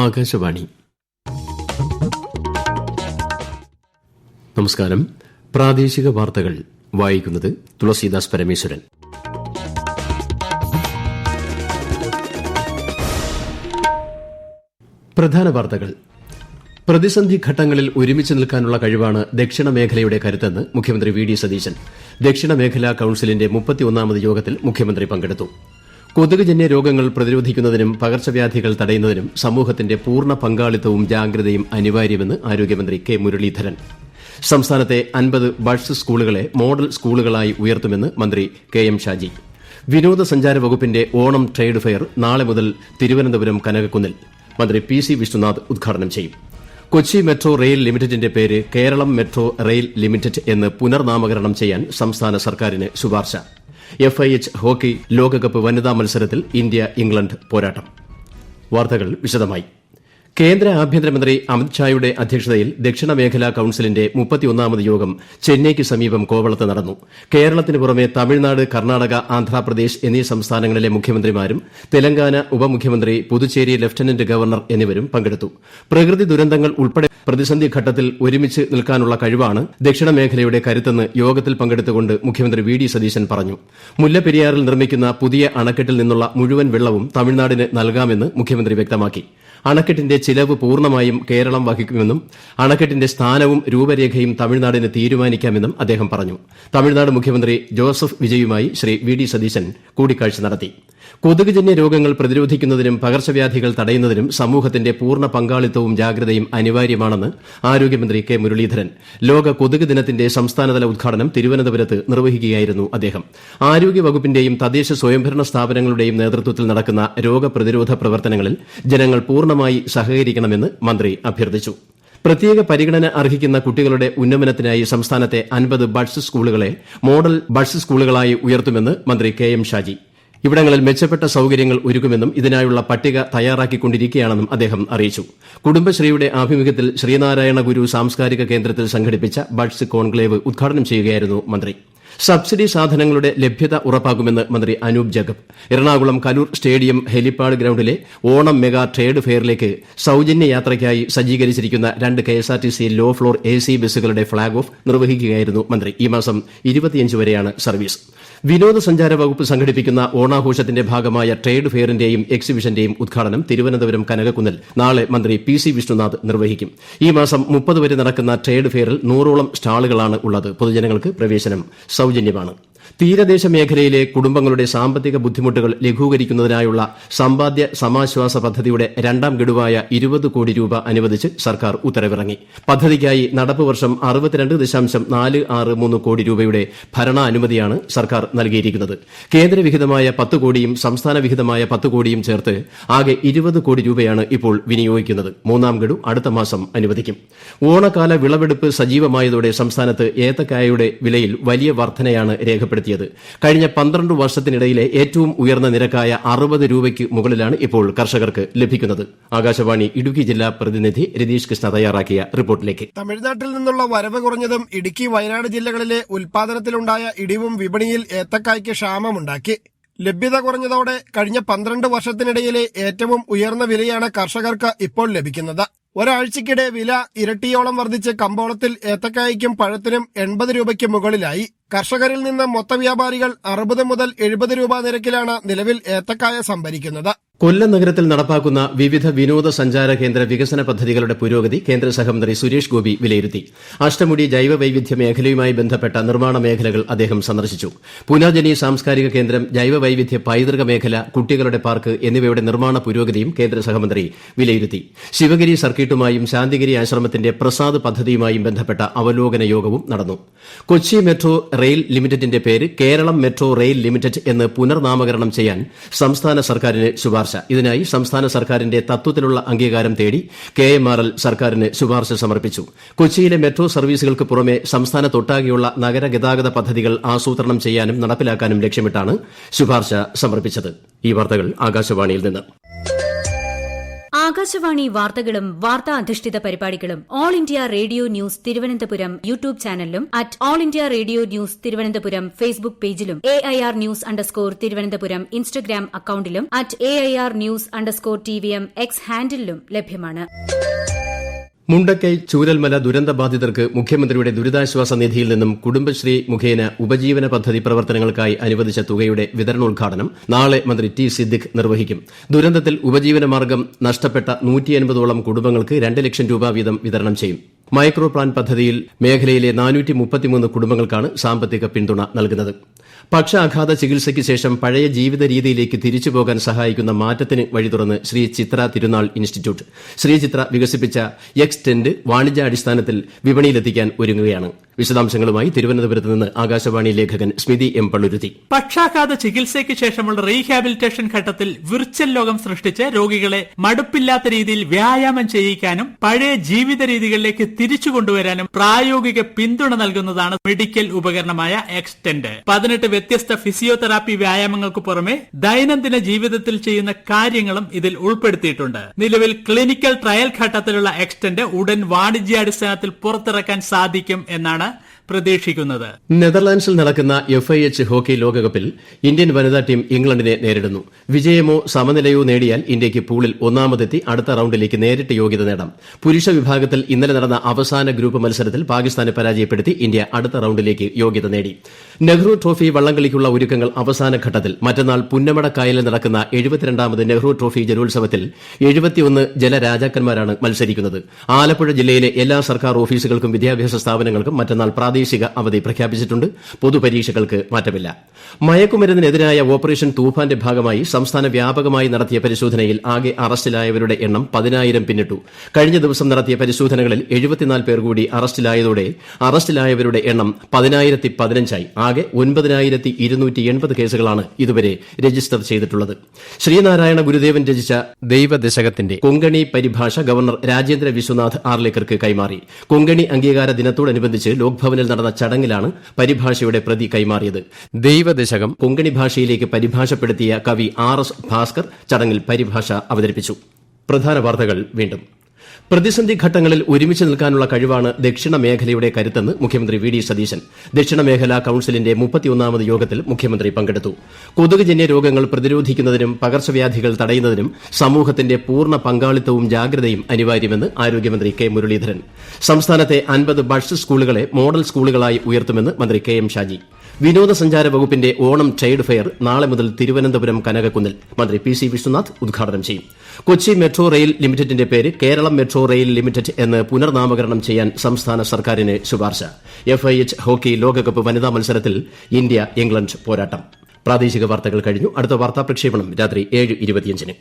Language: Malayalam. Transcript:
ആകാശവാണി. നമസ്കാരം. പ്രാദേശിക വാർത്തകൾ വായിക്കുന്നത് തുളസീദാസ് പരമേശ്വരൻ. പ്രധാന വാർത്തകൾ. പ്രതിസന്ധി ഘട്ടങ്ങളിൽ ഒരുമിച്ച് നിൽക്കാനുള്ള കഴിവാണ് ദക്ഷിണ മേഖലയുടെ കരുത്തെന്ന് മുഖ്യമന്ത്രി വി ഡി സതീശൻ. ദക്ഷിണ മേഖലാ കൌൺസിലിന്റെ 31ാമത് യോഗത്തിൽ മുഖ്യമന്ത്രി പങ്കെടുത്തു. കൊതുകുജന്യ രോഗങ്ങൾ പ്രതിരോധിക്കുന്നതിനും പകർച്ചവ്യാധികൾ തടയുന്നതിനും സമൂഹത്തിന്റെ പൂർണ്ണ പങ്കാളിത്തവും ജാഗ്രതയും അനിവാര്യമെന്ന് ആരോഗ്യമന്ത്രി കെ മുരളീധരൻ. സംസ്ഥാനത്തെ 50 ബഡ്സ് സ്കൂളുകളെ മോഡൽ സ്കൂളുകളായി ഉയർത്തുമെന്ന് മന്ത്രി കെ എം ഷാജി. വിനോദസഞ്ചാര വകുപ്പിന്റെ ഓണം ട്രേഡ് ഫെയർ നാളെ മുതൽ തിരുവനന്തപുരം കനകക്കുന്നിൽ മന്ത്രി പി സി വിഷ്ണുനാഥ് ഉദ്ഘാടനം ചെയ്യും. കൊച്ചി മെട്രോ റെയിൽ ലിമിറ്റഡിന്റെ പേര് കേരളം മെട്രോ റെയിൽ ലിമിറ്റഡ് എന്ന് പുനർനാമകരണം ചെയ്യാൻ സംസ്ഥാന സർക്കാരിന് ശുപാർശ. FIH ഹോക്കി ലോകകപ്പ് വനിതാ മത്സരത്തിൽ ഇന്ത്യ ഇംഗ്ലണ്ട് പോരാട്ടം. വാർത്തകൾ വിശദമായി. കേന്ദ്ര ആഭ്യന്തരമന്ത്രി അമിത്ഷായുടെ അധ്യക്ഷതയിൽ ദക്ഷിണ മേഖലാ കൌൺസിലിന്റെ 31ാമത് യോഗം ചെന്നൈയ്ക്ക് സമീപം കോവളത്ത് നടന്നു. കേരളത്തിന് പുറമെ തമിഴ്നാട്, കർണാടക, ആന്ധ്രാപ്രദേശ് എന്നീ സംസ്ഥാനങ്ങളിലെ മുഖ്യമന്ത്രിമാരും തെലങ്കാന ഉപമുഖ്യമന്ത്രി, പുതുച്ചേരി ലഫ്റ്റനന്റ് ഗവർണർ എന്നിവരും പങ്കെടുത്തു. പ്രകൃതി ദുരന്തങ്ങൾ ഉൾപ്പെടെ പ്രതിസന്ധി ഘട്ടത്തിൽ ഒരുമിച്ച് നിൽക്കാനുള്ള കഴിവാണ് ദക്ഷിണ മേഖലയുടെ കരുത്തെന്ന് യോഗത്തിൽ പങ്കെടുത്തുകൊണ്ട് മുഖ്യമന്ത്രി വി ഡി സതീശൻ പറഞ്ഞു. മുല്ലപ്പെരിയാറിൽ നിർമ്മിക്കുന്ന പുതിയ അണക്കെട്ടിൽ നിന്നുള്ള മുഴുവൻ വെള്ളവും തമിഴ്നാടിന് നൽകാമെന്ന് മുഖ്യമന്ത്രി വ്യക്തമാക്കി. അണക്കെട്ടിന്റെ ചിലവ് പൂർണ്ണമായും കേരളം വഹിക്കുമെന്നും അണക്കെട്ടിന്റെ സ്ഥാനവും രൂപരേഖയും തമിഴ്നാടിന് തീരുമാനിക്കാമെന്നും അദ്ദേഹം പറഞ്ഞു. തമിഴ്നാട് മുഖ്യമന്ത്രി ജോസഫ് വിജയുമായി ശ്രീ വി ഡി സതീശൻ കൂടിക്കാഴ്ച നടത്തി. കൊതുകുജന്യ രോഗങ്ങൾ പ്രതിരോധിക്കുന്നതിനും പകർച്ചവ്യാധികൾ തടയുന്നതിനും സമൂഹത്തിന്റെ പൂർണ്ണ പങ്കാളിത്തവും ജാഗ്രതയും അനിവാര്യമാണെന്ന് ആരോഗ്യമന്ത്രി കെ മുരളീധരൻ. ലോക കൊതുക് ദിനത്തിന്റെ സംസ്ഥാനതല ഉദ്ഘാടനം തിരുവനന്തപുരത്ത് നിർവഹിക്കുകയായിരുന്നു അദ്ദേഹം. ആരോഗ്യവകുപ്പിന്റെയും തദ്ദേശ സ്വയംഭരണ സ്ഥാപനങ്ങളുടെയും നേതൃത്വത്തിൽ നടക്കുന്ന രോഗപ്രതിരോധ പ്രവർത്തനങ്ങളിൽ ജനങ്ങൾ പൂർണ്ണമായി സഹകരിക്കണമെന്ന് മന്ത്രി അഭ്യർത്ഥിച്ചു. പ്രത്യേക പരിഗണന അർഹിക്കുന്ന കുട്ടികളുടെ ഉന്നമനത്തിനായി സംസ്ഥാനത്തെ 50 ബഡ്സ് സ്കൂളുകളെ മോഡൽ ബഡ്സ് സ്കൂളുകളായി ഉയർത്തുമെന്ന് മന്ത്രി കെ എം ഷാജി. ഇവിടങ്ങളിൽ മെച്ചപ്പെട്ട സൌകര്യങ്ങൾ ഒരുക്കുമെന്നും ഇതിനായുള്ള പട്ടിക തയ്യാറാക്കിക്കൊണ്ടിരിക്കുകയാണെന്നും അദ്ദേഹം അറിയിച്ചു. കുടുംബശ്രീയുടെ ആഭിമുഖ്യത്തിൽ ശ്രീനാരായണ ഗുരു സാംസ്കാരിക കേന്ദ്രത്തിൽ സംഘടിപ്പിച്ച ബഡ്സ് കോൺക്ലേവ് ഉദ്ഘാടനം ചെയ്യുകയായിരുന്നു മന്ത്രി. സബ്സിഡി സാധനങ്ങളുടെ ലഭ്യത ഉറപ്പാക്കുമെന്ന് മന്ത്രി അനൂപ് ജേക്കബ്. എറണാകുളം കലൂർ സ്റ്റേഡിയം ഹെലിപ്പാഡ് ഗ്രൌണ്ടിലെ ഓണം മെഗാ ട്രേഡ് ഫെയറിലേക്ക് സൌജന്യ യാത്രയ്ക്കായി സജ്ജീകരിച്ചിരിക്കുന്ന 2 KSRTC ലോ ഫ്ലോർ AC ബസ്സുകളുടെ ഫ്ളാഗ് ഓഫ് നിർവഹിക്കുകയായിരുന്നു മന്ത്രി. ഈ മാസം 25 വരെയാണ് സർവീസ്. വിനോദസഞ്ചാര വകുപ്പ് സംഘടിപ്പിക്കുന്ന ഓണാഘോഷത്തിന്റെ ഭാഗമായ ട്രേഡ് ഫെയറിന്റെയും എക്സിബിഷന്റെയും ഉദ്ഘാടനം തിരുവനന്തപുരം കനകക്കുന്നിൽ നാളെ മന്ത്രി പി സി വിഷ്ണുനാഥ് നിർവഹിക്കും. ഈ മാസം 30 വരെ നടക്കുന്ന ട്രേഡ് ഫെയറിൽ 100ഓളം സ്റ്റാളുകളാണ് ഉള്ളത്. പൊതുജനങ്ങൾക്ക് പ്രവേശനം സൌജന്യമാണ്. തീരദേശ മേഖലയിലെ കുടുംബങ്ങളുടെ സാമ്പത്തിക ബുദ്ധിമുട്ടുകൾ ലഘൂകരിക്കുന്നതിനായുള്ള സമ്പാദ്യ സമാശ്വാസ പദ്ധതിയുടെ 2ാം ഗഡുവായ 20 കോടി രൂപ അനുവദിച്ച് സർക്കാർ ഉത്തരവിറങ്ങി. പദ്ധതിക്കായി നടപ്പ് വർഷം 62.463 കോടി രൂപയുടെ ഭരണാനുമതിയാണ് സർക്കാർ നൽകിയിരിക്കുന്നത്. കേന്ദ്ര വിഹിതമായ 10 കോടിയും സംസ്ഥാന വിഹിതമായ 10 കോടിയും ചേർത്ത് ആകെ 20 കോടി രൂപയാണ് ഇപ്പോൾ വിനിയോഗിക്കുന്നത്. 3ാം ഗഡു അടുത്ത മാസം അനുവദിക്കും. ഓണക്കാല വിളവെടുപ്പ് സജീവമായതോടെ സംസ്ഥാനത്ത് ഏത്തക്കായയുടെ വിലയിൽ വലിയ വർധനയാണ് രേഖപ്പെടുത്തിയത്. കഴിഞ്ഞ 12 വർഷത്തിനിടയിലെ ഏറ്റവും ഉയർന്ന നിരക്കായ 60 രൂപയ്ക്ക് മുകളിലാണ് ഇപ്പോൾ കർഷകർക്ക് ലഭിക്കുന്നത്. ആകാശവാണി ഇടുക്കി ജില്ലാ പ്രതിനിധി രതീഷ് കൃഷ്ണ തയ്യാറാക്കിയ റിപ്പോർട്ടിലേക്ക്. തമിഴ്നാട്ടിൽ നിന്നുള്ള വരവ് കുറഞ്ഞതും ഇടുക്കി, വയനാട് ജില്ലകളിലെ ഉൽപാദനത്തിലുണ്ടായ ഇടിവും വിപണിയിൽ ഏത്തക്കായ്ക്ക് ക്ഷാമമുണ്ടാക്കി. ലഭ്യത കുറഞ്ഞതോടെ കഴിഞ്ഞ 12 വർഷത്തിനിടയിലെ ഏറ്റവും ഉയർന്ന വിലയാണ് കർഷകർക്ക് ഇപ്പോൾ ലഭിക്കുന്നത്. ഒരാഴ്ചക്കിടെ വില ഇരട്ടിയോളം വർദ്ധിച്ച് കമ്പോളത്തിൽ ഏത്തക്കായ്ക്കും പഴത്തിനും 80 രൂപയ്ക്ക് മുകളിലായി. കർഷകരിൽ നിന്ന് മൊത്തവ്യാപാരികൾ 60 മുതൽ 70 രൂപ നിരക്കിലാണ് നിലവിൽ ഏത്തക്കായ സംഭരിക്കുന്നത്. കൊല്ലം നഗരത്തിൽ നടപ്പാക്കുന്ന വിവിധ വിനോദസഞ്ചാര കേന്ദ്ര വികസന പദ്ധതികളുടെ പുരോഗതി കേന്ദ്ര സഹമന്ത്രി സുരേഷ് ഗോപി വിലയിരുത്തി. അഷ്ടമുടി ജൈവവൈവിധ്യ മേഖലയുമായി ബന്ധപ്പെട്ട നിർമ്മാണ മേഖലകൾ അദ്ദേഹം സന്ദർശിച്ചു. പുനർജനി സാംസ്കാരിക കേന്ദ്രം, ജൈവവൈവിധ്യ പൈതൃക മേഖല, കുട്ടികളുടെ പാർക്ക് എന്നിവയുടെ നിർമ്മാണ പുരോഗതിയും കേന്ദ്ര സഹമന്ത്രി വിലയിരുത്തി. ശിവഗിരി സർക്കിട്ടുമായും ശാന്തിഗിരി ആശ്രമത്തിന്റെ പ്രസാദ് പദ്ധതിയുമായും ബന്ധപ്പെട്ട അവലോകന യോഗവും നടന്നു. കൊച്ചി മെട്രോ റെയിൽ ലിമിറ്റഡിന്റെ പേര് കേരളം മെട്രോ റെയിൽ ലിമിറ്റഡ് എന്ന് പുനർനാമകരണം ചെയ്യാൻ സംസ്ഥാന സർക്കാരിന് ശുപാർശ. ഇതിനായി സംസ്ഥാന സർക്കാരിന്റെ തത്വത്തിലുള്ള അംഗീകാരം തേടി KMRL സർക്കാരിന് ശുപാർശ സമർപ്പിച്ചു. കൊച്ചിയിലെ മെട്രോ സർവീസുകൾക്ക് പുറമെ സംസ്ഥാനത്തൊട്ടാകെയുള്ള നഗരഗതാഗത പദ്ധതികൾ ആസൂത്രണം ചെയ്യാനും നടപ്പിലാക്കാനും ലക്ഷ്യമിട്ടാണ് ശുപാർശ സമർപ്പിച്ചത്. ഈ വാർത്തകൾ ആകാശവാണിയിൽ നിന്ന്. ആകാശവാണി വാർത്തകളും വാർത്താ അധിഷ്ഠിത പരിപാടികളും all India radio news Thiruvananthapuram YouTube ചാനലിലും at all India radio news Thiruvananthapuram Facebook പേജിലും AIR ന്യൂസ് _തിരുവനന്തപുരം ഇൻസ്റ്റഗ്രാം അക്കൌണ്ടിലും at AIR news _TVM X ഹാൻഡിലും ലഭ്യമാണ്. മുണ്ടക്കൈ ചൂരൽമല ദുരന്തബാധിതർക്ക് മുഖ്യമന്ത്രിയുടെ ദുരിതാശ്വാസ നിധിയിൽ നിന്നും കുടുംബശ്രീ മുഖേന ഉപജീവന പദ്ധതി പ്രവർത്തനങ്ങൾക്കായി അനുവദിച്ച തുകയുടെ വിതരണോദ്ഘാടനം നാളെ മന്ത്രി ടി സിദ്ദിഖ് നിർവഹിക്കും. ദുരന്തത്തിൽ ഉപജീവനമാർഗ്ഗം നഷ്ടപ്പെട്ട 150ഓളം കുടുംബങ്ങൾക്ക് 2 ലക്ഷം രൂപ വീതം വിതരണം ചെയ്യും. മൈക്രോ പ്ലാൻ പദ്ധതിയിൽ മേഖലയിലെ 433 കുടുംബങ്ങൾക്കാണ് സാമ്പത്തിക പിന്തുണ നൽകുന്നത്. പക്ഷാഘാത ചികിത്സയ്ക്ക് ശേഷം പഴയ ജീവിത രീതിയിലേക്ക് തിരിച്ചുപോകാൻ സഹായിക്കുന്ന മാറ്റത്തിന് വഴി തുറന്ന് ശ്രീ ചിത്ര തിരുനാൾ ഇൻസ്റ്റിറ്റ്യൂട്ട്. ശ്രീ ചിത്ര വികസിപ്പിച്ച ടെന്റ് വാണിജ്യാടിസ്ഥാനത്തിൽ വിപണിയിലെത്തിക്കാൻ ഒരുങ്ങുകയാണ്. വിശദാംശങ്ങളുമായി തിരുവനന്തപുരത്ത് നിന്ന് ആകാശവാണി ലേഖകൻ സ്മിതി എം പള്ളുരുത്തി. പക്ഷാഘാത ചികിത്സയ്ക്ക് ശേഷമുള്ള റീഹാബിലിറ്റേഷൻ ഘട്ടത്തിൽ വിർച്വൽ ലോകം സൃഷ്ടിച്ച് രോഗികളെ മടുപ്പില്ലാത്ത രീതിയിൽ വ്യായാമം ചെയ്യിക്കാനും പഴയ ജീവിത രീതികളിലേക്ക് തിരിച്ചു കൊണ്ടുവരാനും പ്രായോഗിക പിന്തുണ നൽകുന്നതാണ് മെഡിക്കൽ ഉപകരണമായ ടെന്റ്. 18 വ്യത്യസ്ത ഫിസിയോതെറാപ്പി വ്യായാമങ്ങൾക്ക് പുറമെ ദൈനംദിന ജീവിതത്തിൽ ചെയ്യുന്ന കാര്യങ്ങളും ഇതിൽ ഉൾപ്പെടുത്തിയിട്ടുണ്ട്. നിലവിൽ ക്ലിനിക്കൽ ട്രയൽ ഘട്ടത്തിലുള്ള ടെന്റ് ഉടൻ വാണിജ്യാടിസ്ഥാനത്തിൽ പുറത്തിറക്കാൻ സാധിക്കും എന്നാണ് പ്രതീക്ഷിക്കുന്നത്. നെതർലാൻഡ്സിൽ നടക്കുന്ന FIH ഹോക്കി ലോകകപ്പിൽ ഇന്ത്യൻ വനിതാ ടീം ഇംഗ്ലണ്ടിനെ നേരിടുന്നു. വിജയമോ സമനിലയോ നേടിയാൽ ഇന്ത്യയ്ക്ക് പൂളിൽ ഒന്നാമതെത്തി അടുത്ത റൌണ്ടിലേക്ക് നേരിട്ട് യോഗ്യത നേടാം. പുരുഷ വിഭാഗത്തിൽ ഇന്നലെ നടന്ന അവസാന ഗ്രൂപ്പ് മത്സരത്തിൽ പാകിസ്ഥാനെ പരാജയപ്പെടുത്തി ഇന്ത്യ അടുത്ത റൌണ്ടിലേക്ക് യോഗ്യത നേടി. നെഹ്റു ട്രോഫി വള്ളംകളിക്കുള്ള ഒരുക്കങ്ങൾ അവസാന ഘട്ടത്തിൽ. മറ്റന്നാൾ പുന്നമടക്കായലിൽ നടക്കുന്ന 72ാമത് നെഹ്റു ട്രോഫി ജലോത്സവത്തിൽ 71 ജലരാജാക്കന്മാരാണ് മത്സരിക്കുന്നത്. ആലപ്പുഴ ജില്ലയിലെ എല്ലാ സർക്കാർ ഓഫീസുകൾക്കും വിദ്യാഭ്യാസ സ്ഥാപനങ്ങൾക്കും മറ്റന്നാൾ പ്രാദേശിക അവധി പ്രഖ്യാപിച്ചിട്ടുണ്ട്. പൊതുപരീക്ഷകൾക്ക് മാറ്റമില്ല. മയക്കുമരുന്നിനെതിരായ ഓപ്പറേഷൻ തൂഫാന്റെ ഭാഗമായി സംസ്ഥാന വ്യാപകമായി നടത്തിയ പരിശോധനയിൽ ആകെ അറസ്റ്റിലായവരുടെ എണ്ണം 10,000 പിന്നിട്ടു. കഴിഞ്ഞ ദിവസം നടത്തിയ പരിശോധനകളിൽ 74 പേർ കൂടി അറസ്റ്റിലായതോടെ അറസ്റ്റിലായവരുടെ എണ്ണം 10,015ആയി. ആകെ 9,280 കേസുകളാണ് ഇതുവരെ രജിസ്റ്റർ ചെയ്തിട്ടുള്ളത്. ശ്രീനാരായണ ഗുരുദേവൻ രചിച്ച ദൈവദശകത്തിന്റെ കൊങ്കണി പരിഭാഷ ഗവർണർ രാജേന്ദ്ര വിശ്വനാഥ് ആർലേക്കർക്ക് കൈമാറി. കൊങ്കണി അംഗീകാര ദിനത്തോടനുബന്ധിച്ച് ലോക്ഭവനിൽ നടന്ന ചടങ്ങിലാണ് പരിഭാഷയുടെ പ്രതി കൈമാറിയത്. ദൈവദശകം കൊങ്കണി ഭാഷയിലേക്ക് പരിഭാഷപ്പെടുത്തിയ കവി RS ഭാസ്കർ ചടങ്ങിൽ പരിഭാഷ അവതരിപ്പിച്ചു. പ്രധാന വാർത്തകൾ വീണ്ടും. പ്രതിസന്ധി ഘട്ടങ്ങളിൽ ഒരുമിച്ച് നിൽക്കാനുള്ള കഴിവാണ് ദക്ഷിണ മേഖലയുടെ കരുത്തെന്ന് മുഖ്യമന്ത്രി VD സതീശൻ. ദക്ഷിണ മേഖലാ കൌൺസിലിന്റെ 31ാമത് യോഗത്തിൽ മുഖ്യമന്ത്രി പങ്കെടുത്തു. കൊതുകുജന്യ രോഗങ്ങൾ പ്രതിരോധിക്കുന്നതിനും പകർച്ചവ്യാധികൾ തടയുന്നതിനും സമൂഹത്തിന്റെ പൂർണ്ണ പങ്കാളിത്തവും ജാഗ്രതയും അനിവാര്യമെന്ന് ആരോഗ്യമന്ത്രി കെ മുരളീധരൻ. സംസ്ഥാനത്തെ 50 ബഡ്സ് സ്കൂളുകളെ മോഡൽ സ്കൂളുകളായി ഉയർത്തുമെന്ന് മന്ത്രി KM ഷാജി. വിനോദസഞ്ചാര വകുപ്പിന്റെ ഓണം ട്രേഡ് ഫെയർ നാളെ മുതൽ തിരുവനന്തപുരം കനകക്കുന്നിൽ മന്ത്രി PC വിശ്വനാഥ് ഉദ്ഘാടനം ചെയ്യും. കൊച്ചി മെട്രോ റെയിൽ ലിമിറ്റഡിന്റെ പേര് കേരളം മെട്രോ റെയിൽ ലിമിറ്റഡ് എന്ന് പുനർനാമകരണം ചെയ്യാൻ സംസ്ഥാന സർക്കാരിന് ശുപാർശ. FIH ഹോക്കി ലോകകപ്പ് വനിതാ മത്സരത്തിൽ ഇന്ത്യ ഇംഗ്ലണ്ട് പോരാട്ടം. പ്രാദേശിക വാർത്തകൾ കഴിഞ്ഞു. അടുത്ത വാർത്താ പ്രക്ഷേപണം രാത്രി 7:25.